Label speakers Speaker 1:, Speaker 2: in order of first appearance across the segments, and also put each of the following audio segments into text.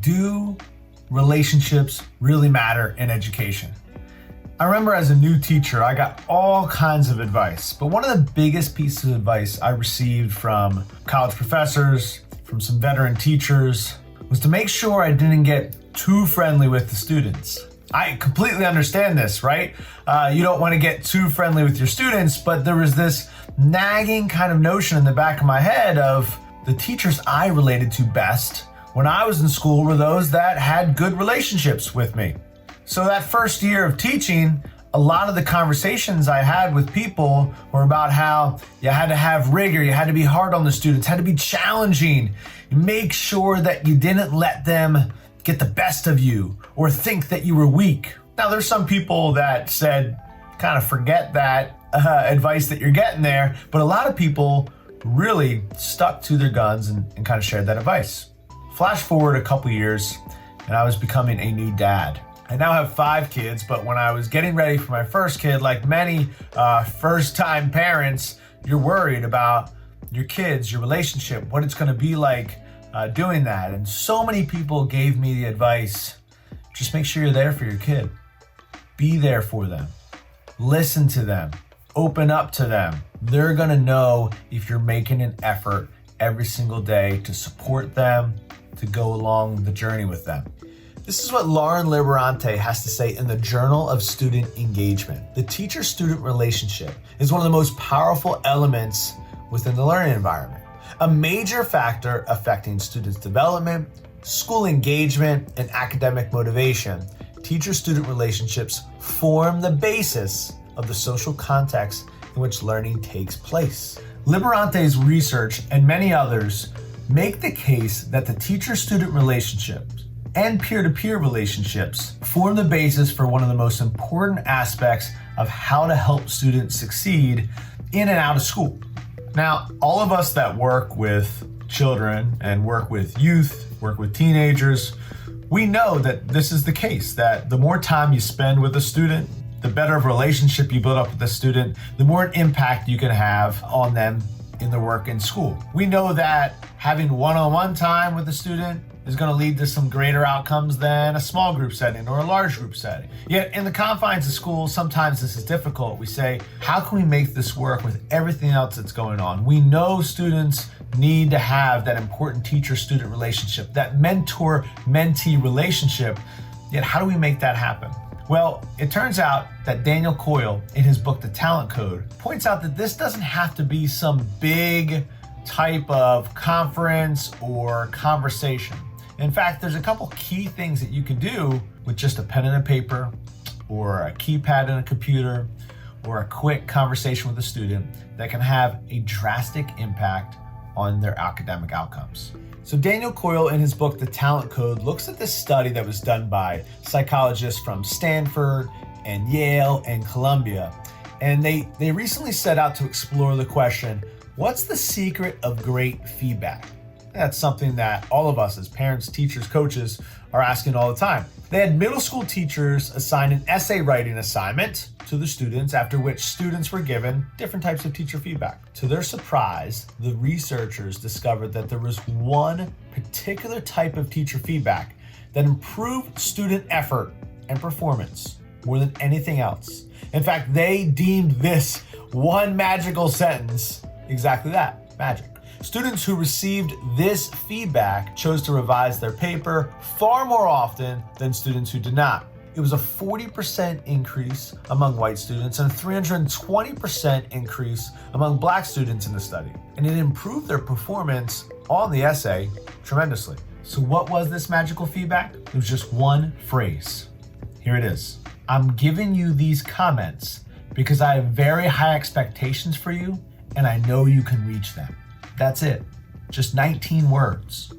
Speaker 1: Do relationships really matter in education? I remember as a new teacher, I got all kinds of advice, but one of the biggest pieces of advice I received from college professors, from some veteran teachers, was to make sure I didn't get too friendly with the students. I completely understand this, right? You don't want to get too friendly with your students, but there was this nagging kind of notion in the back of my head of the teachers I related to best when I was in school were those that had good relationships with me. So that first year of teaching, a lot of the conversations I had with people were about how you had to have rigor, you had to be hard on the students, had to be challenging, make sure that you didn't let them get the best of you or think that you were weak. Now there's some people that said, kind of forget that advice that you're getting there, but a lot of people really stuck to their guns and kind of shared that advice. Flash forward a couple years and I was becoming a new dad. I now have 5 kids, but when I was getting ready for my first kid, like many first-time parents, you're worried about your kids, your relationship, what it's gonna be like doing that. And so many people gave me the advice, just make sure you're there for your kid. Be there for them. Listen to them. Open up to them. They're gonna know if you're making an effort every single day to support them, to go along the journey with them. This is what Liberante has to say in the Journal of Student Engagement. The teacher-student relationship is one of the most powerful elements within the learning environment. A major factor affecting students' development, school engagement, and academic motivation, teacher-student relationships form the basis of the social context in which learning takes place. Liberante's research and many others make the case that the teacher-student relationships and peer-to-peer relationships form the basis for one of the most important aspects of how to help students succeed in and out of school. Now, all of us that work with children and work with youth, work with teenagers, we know that this is the case, that the more time you spend with a student, the better of a relationship you build up with the student, the more impact you can have on them in their work in school. We know that having one-on-one time with a student is going to lead to some greater outcomes than a small group setting or a large group setting. Yet in the confines of school, sometimes this is difficult. We say, how can we make this work with everything else that's going on? We know students need to have that important teacher-student relationship, that mentor-mentee relationship, yet how do we make that happen? Well, it turns out that Daniel Coyle, in his book, The Talent Code, points out that this doesn't have to be some big type of conference or conversation. In fact, there's a couple key things that you can do with just a pen and a paper or a keypad and a computer or a quick conversation with a student that can have a drastic impact on their academic outcomes. So Daniel Coyle in his book, The Talent Code, looks at this study that was done by psychologists from Stanford and Yale and Columbia. And they recently set out to explore the question, what's the secret of great feedback? That's something that all of us as parents, teachers, coaches are asking all the time. They had middle school teachers assign an essay writing assignment to the students, after which students were given different types of teacher feedback. To their surprise, the researchers discovered that there was one particular type of teacher feedback that improved student effort and performance more than anything else. In fact, they deemed this one magical sentence exactly that, magic. Students who received this feedback chose to revise their paper far more often than students who did not. It was a 40% increase among white students and a 320% increase among black students in the study. And it improved their performance on the essay tremendously. So what was this magical feedback? It was just one phrase. Here it is. I'm giving you these comments because I have very high expectations for you and I know you can reach them. That's it. Just 19 words.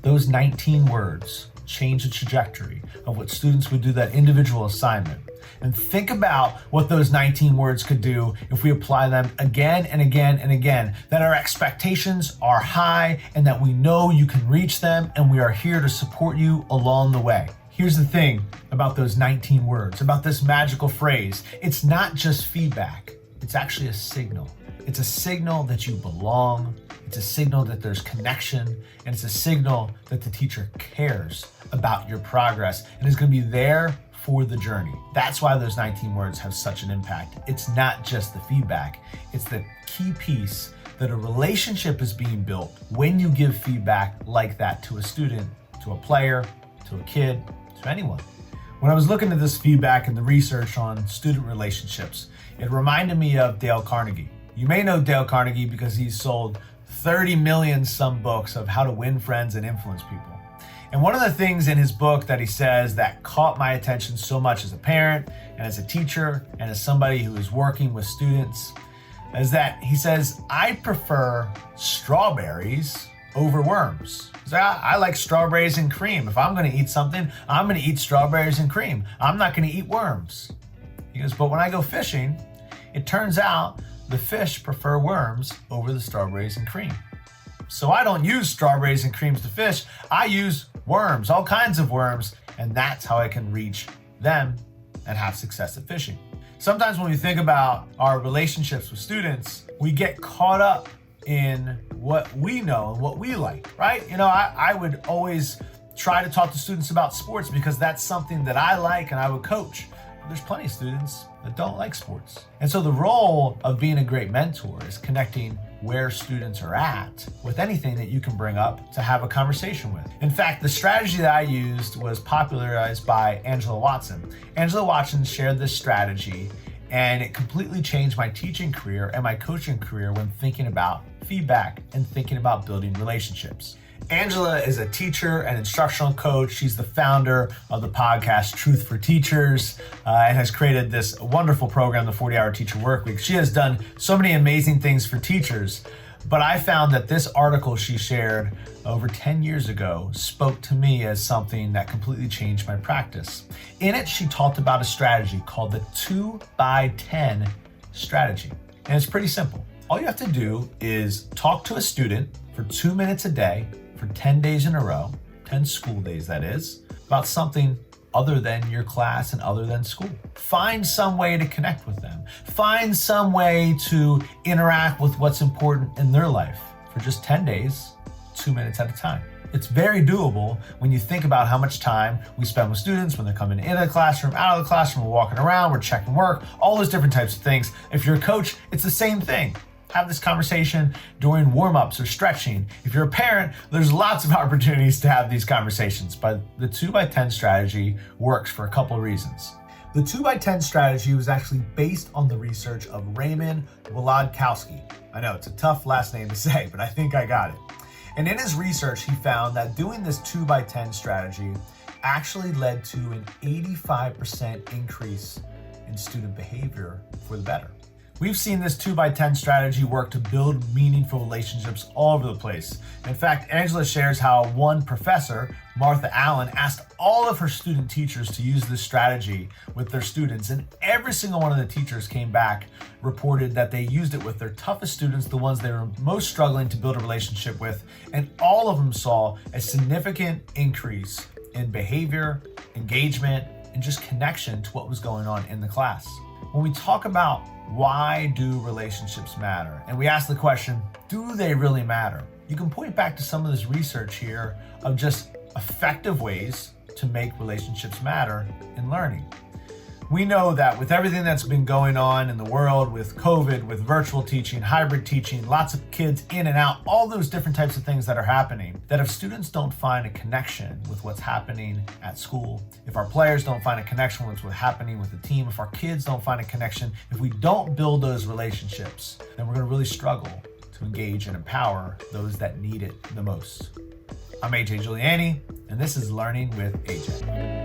Speaker 1: Those 19 words change the trajectory of what students would do that individual assignment. And think about what those 19 words could do if we apply them again and again and again, that our expectations are high and that we know you can reach them and we are here to support you along the way. Here's the thing about those 19 words, about this magical phrase. It's not just feedback. It's actually a signal. It's a signal that you belong. It's It's a signal that there's connection, and it's a signal that the teacher cares about your progress and is going to be there for the journey. That's why those 19 words have such an impact. It's not just the feedback, it's the key piece that a relationship is being built when you give feedback like that to a student, to a player, to a kid, to anyone. When I was looking at this feedback and the research on student relationships, it reminded me of Dale Carnegie. You may know Dale Carnegie because he's sold 30 million some books of how to win friends and influence people. And one of the things in his book that he says that caught my attention so much as a parent and as a teacher and as somebody who is working with students is that he says, I prefer strawberries over worms. So I like strawberries and cream. If I'm going to eat something, I'm going to eat strawberries and cream. I'm not going to eat worms. He goes, but when I go fishing, it turns out the fish prefer worms over the strawberries and cream. So I don't use strawberries and creams to fish. I use worms, all kinds of worms, and that's how I can reach them and have success at fishing. Sometimes when we think about our relationships with students, we get caught up in what we know and what we like, right? I would always try to talk to students about sports because that's something that I like and I would coach. There's plenty of students that don't like sports. And so the role of being a great mentor is connecting where students are at with anything that you can bring up to have a conversation with. In fact, the strategy that I used was popularized by Angela Watson. Angela Watson shared this strategy, and it completely changed my teaching career and my coaching career when thinking about feedback and thinking about building relationships. Angela is a teacher and instructional coach. She's the founder of the podcast Truth for Teachers and has created this wonderful program, the 40-Hour Teacher Workweek. She has done so many amazing things for teachers, but I found that this article she shared over 10 years ago spoke to me as something that completely changed my practice. In it, she talked about a strategy called the 2x10 strategy. And it's pretty simple. All you have to do is talk to a student for 2 minutes a day for 10 days in a row, 10 school days that is, about something other than your class and other than school. Find some way to connect with them. Find some way to interact with what's important in their life for just 10 days, 2 minutes at a time. It's very doable when you think about how much time we spend with students when they're coming into the classroom, out of the classroom, we're walking around, we're checking work, all those different types of things. If you're a coach, it's the same thing. Have this conversation during warm-ups or stretching. If you're a parent, there's lots of opportunities to have these conversations, but the 2x10 strategy works for a couple of reasons. The 2x10 strategy was actually based on the research of Raymond Wlodkowski. I know it's a tough last name to say, but I think I got it. And in his research, he found that doing this 2x10 strategy actually led to an 85% increase in student behavior for the better. We've seen this 2x10 strategy work to build meaningful relationships all over the place. In fact, Angela shares how one professor, Martha Allen, asked all of her student teachers to use this strategy with their students, and every single one of the teachers came back, reported that they used it with their toughest students, the ones they were most struggling to build a relationship with, and all of them saw a significant increase in behavior, engagement, and just connection to what was going on in the class. When we talk about why do relationships matter, and we ask the question, do they really matter? You can point back to some of this research here of just effective ways to make relationships matter in learning. We know that with everything that's been going on in the world, with COVID, with virtual teaching, hybrid teaching, lots of kids in and out, all those different types of things that are happening, that if students don't find a connection with what's happening at school, if our players don't find a connection with what's happening with the team, if our kids don't find a connection, if we don't build those relationships, then we're going to really struggle to engage and empower those that need it the most. I'm AJ Giuliani, and this is Learning with AJ.